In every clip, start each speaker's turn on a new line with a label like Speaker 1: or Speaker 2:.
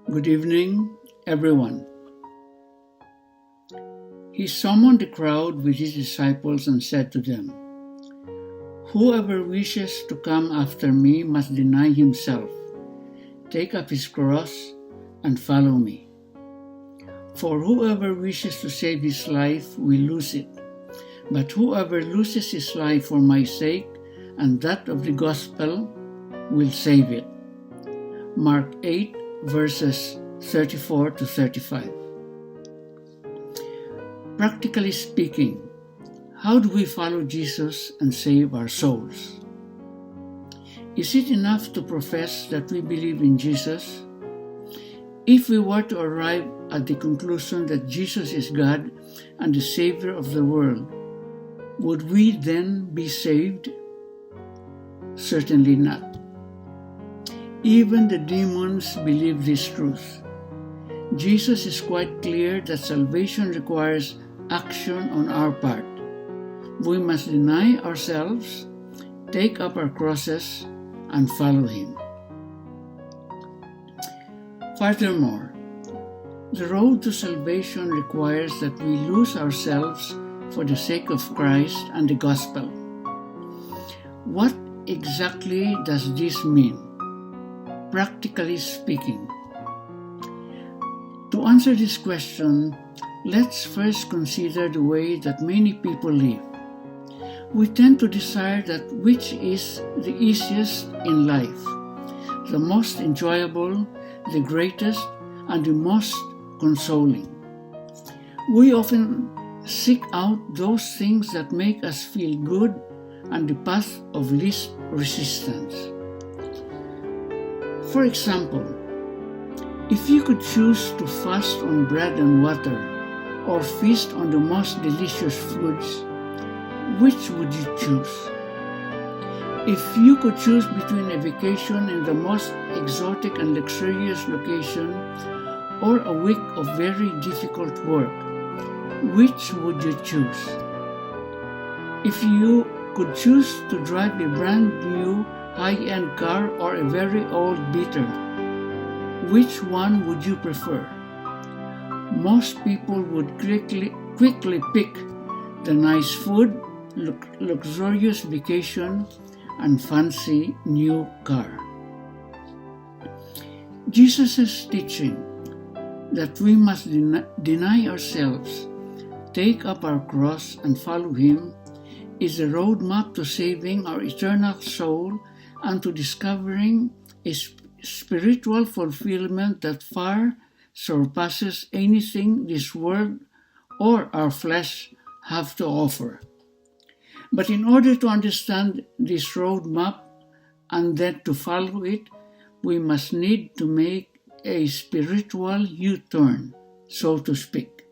Speaker 1: Good evening, everyone. He summoned the crowd with his disciples and said to them, "Whoever wishes to come after me must deny himself, take up his cross, and follow me. For whoever wishes to save his life will lose it, but whoever loses his life for my sake and that of the gospel will save it." Mark 8, verses 34 to 35. Practically speaking, how do we follow Jesus and save our souls? Is it enough to profess that we believe in Jesus? If we were to arrive at the conclusion that Jesus is God and the Savior of the world, would we then be saved? Certainly not. Even the demons believe this truth. Jesus is quite clear that salvation requires action on our part. We must deny ourselves, take up our crosses, and follow Him. Furthermore, the road to salvation requires that we lose ourselves for the sake of Christ and the gospel. What exactly does this mean, practically speaking? To answer this question, let's first consider the way that many people live. We tend to desire that which is the easiest in life, the most enjoyable, the greatest, and the most consoling. We often seek out those things that make us feel good and the path of least resistance. For example, if you could choose to fast on bread and water or feast on the most delicious foods, which would you choose? If you could choose between a vacation in the most exotic and luxurious location or a week of very difficult work, which would you choose? If you could choose to drive a brand new high-end car or a very old beater, which one would you prefer? Most people would quickly pick the nice food, luxurious vacation, and fancy new car. Jesus' teaching that we must deny ourselves, take up our cross, and follow Him is a roadmap to saving our eternal soul and to discovering a spiritual fulfillment that far surpasses anything this world or our flesh have to offer. But in order to understand this roadmap and then to follow it, we must need to make a spiritual U-turn, so to speak.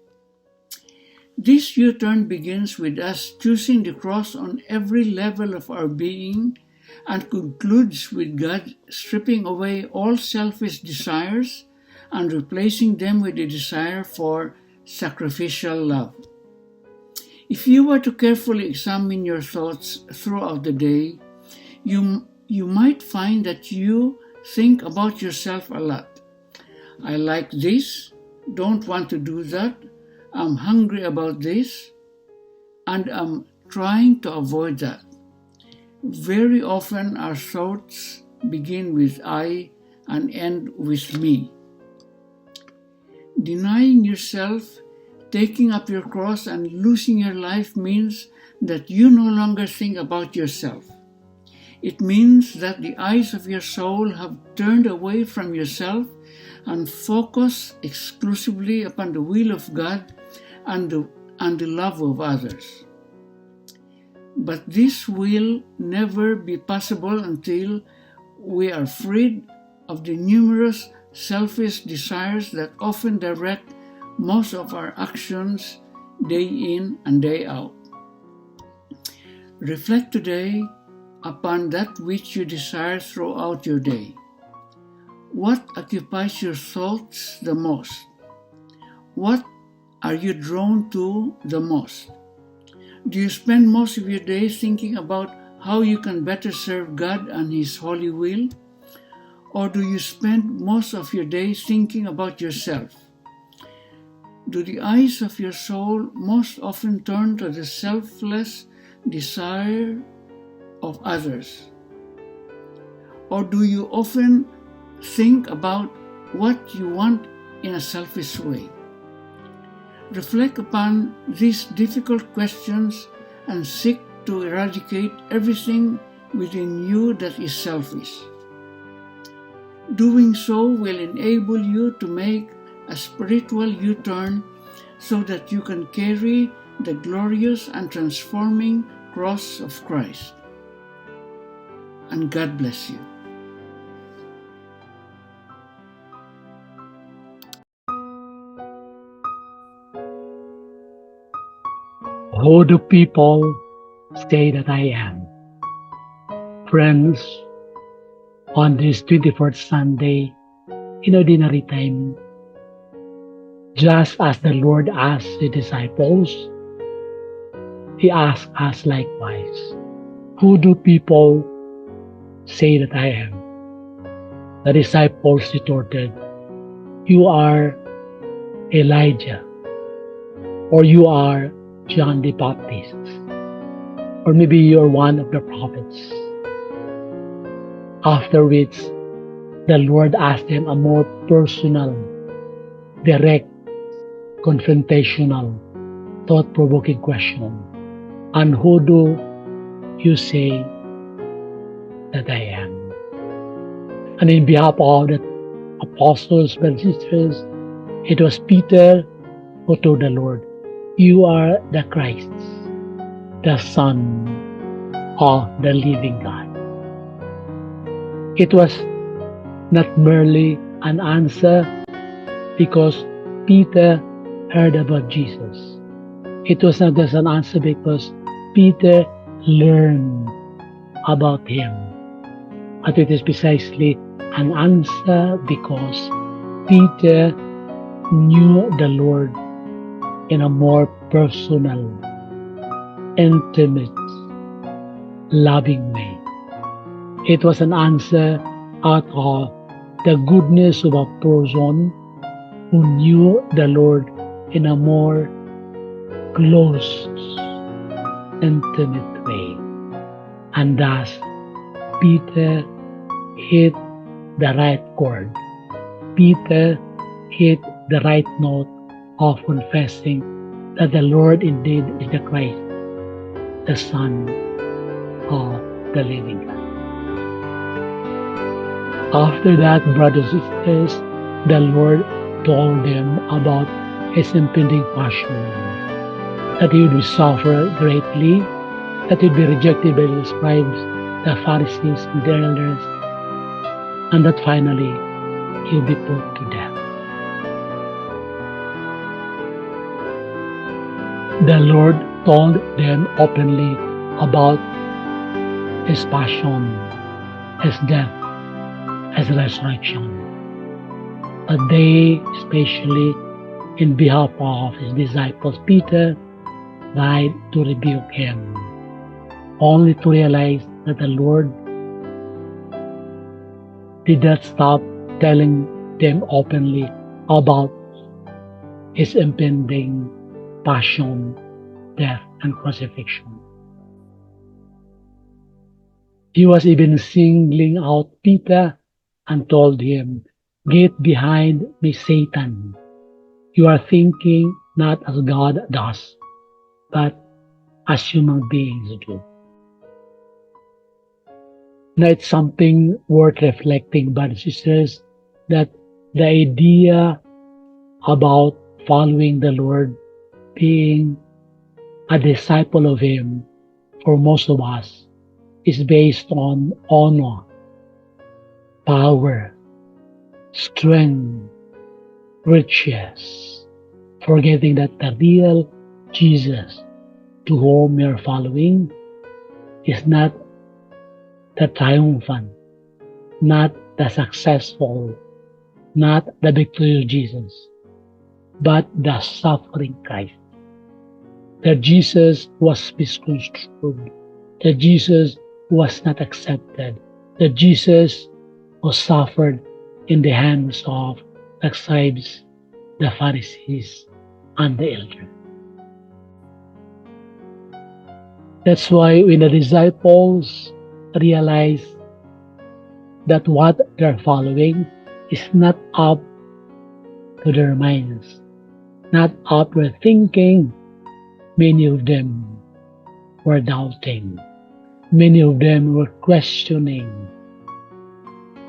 Speaker 1: This U-turn begins with us choosing the cross on every level of our being and concludes with God stripping away all selfish desires and replacing them with a desire for sacrificial love. If you were to carefully examine your thoughts throughout the day, you might find that you think about yourself a lot. I like this, don't want to do that, I'm hungry about this, and I'm trying to avoid that. Very often our thoughts begin with I and end with me. Denying yourself, taking up your cross, and losing your life means that you no longer think about yourself. It means that the eyes of your soul have turned away from yourself and focus exclusively upon the will of God and the love of others. But this will never be possible until we are freed of the numerous selfish desires that often direct most of our actions day in and day out. Reflect today upon that which you desire throughout your day. What occupies your thoughts the most? What are you drawn to the most? Do you spend most of your day thinking about how you can better serve God and His holy will? Or do you spend most of your day thinking about yourself? Do the eyes of your soul most often turn to the selfless desire of others? Or do you often think about what you want in a selfish way? Reflect upon these difficult questions and seek to eradicate everything within you that is selfish. Doing so will enable you to make a spiritual U-turn so that you can carry the glorious and transforming cross of Christ. And God bless you.
Speaker 2: Who do people say that I am? Friends, on this 24th Sunday, in ordinary time, just as the Lord asked the disciples, He asked us likewise, who do people say that I am? The disciples retorted, you are Elijah, or you are John the Baptist, or maybe you're one of the prophets. After which, the Lord asked them a more personal, direct, confrontational, thought-provoking question. And who do you say that I am? And in behalf of the apostles and sisters, it was Peter who told the Lord, you are the Christ, the Son of the living God. It was not merely an answer because Peter heard about Jesus. It was not just an answer because Peter learned about Him. But it is precisely an answer because Peter knew the Lord in a more personal, intimate, loving way. It was an answer out of the goodness of a person who knew the Lord in a more close, intimate way. And thus, Peter hit the right chord. Peter hit the right note of confessing that the Lord indeed is the Christ, the Son of the living God. After that, brothers and sisters, the Lord told them about His impending passion, that He would suffer greatly, that He would be rejected by the scribes, the Pharisees, and the elders, and that finally He would be put to death. The Lord told them openly about His passion, His death, His resurrection. But they, especially in behalf of His disciples, Peter, tried to rebuke Him, only to realize that the Lord did not stop telling them openly about His impending passion, death, and crucifixion. He was even singling out Peter and told him, get behind me, Satan. You are thinking not as God does, but as human beings do. Now it's something worth reflecting, brothers and sisters, that the idea about following the Lord, being a disciple of Him, for most of us, is based on honor, power, strength, riches, forgetting that the real Jesus to whom we are following is not the triumphant, not the successful, not the victorious Jesus, but the suffering Christ. That Jesus was misconstrued, that Jesus was not accepted, that Jesus who suffered in the hands of the scribes, the Pharisees, and the elders. That's why when the disciples realize that what they're following is not up to their minds, not up to their thinking, many of them were doubting. Many of them were questioning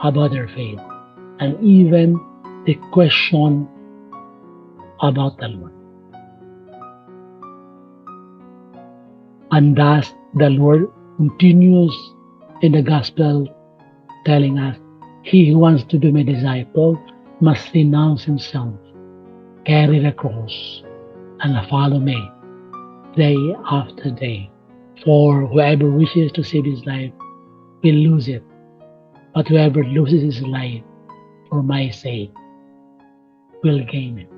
Speaker 2: about their faith, and even the question about the Lord. And thus the Lord continues in the gospel telling us, he who wants to be my disciple must renounce himself, carry the cross, and follow me day after day. For whoever wishes to save his life will lose it, but whoever loses his life for my sake will gain it.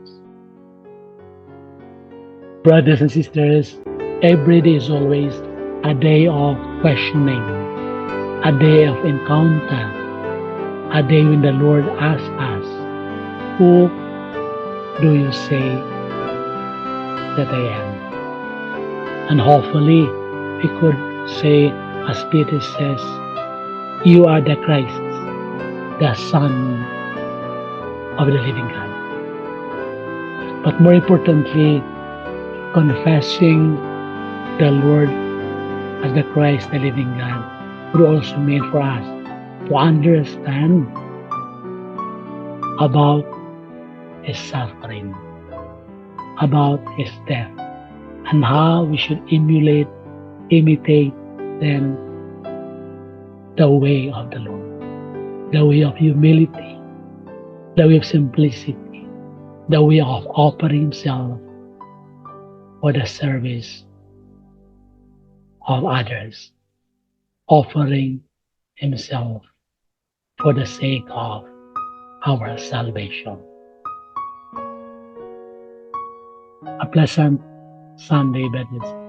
Speaker 2: Brothers and sisters, every day is always a day of questioning, a day of encounter, a day when the Lord asks us, who do you say that I am? And hopefully we could say, as Peter says, you are the Christ, the Son of the living God. But more importantly, confessing the Lord as the Christ, the living God, would also mean for us to understand about his suffering, about his death, and how we should imitate then the way of the Lord, the way of humility, the way of simplicity, the way of offering himself for the service of others, offering himself for the sake of our salvation. A pleasant Sunday, brothers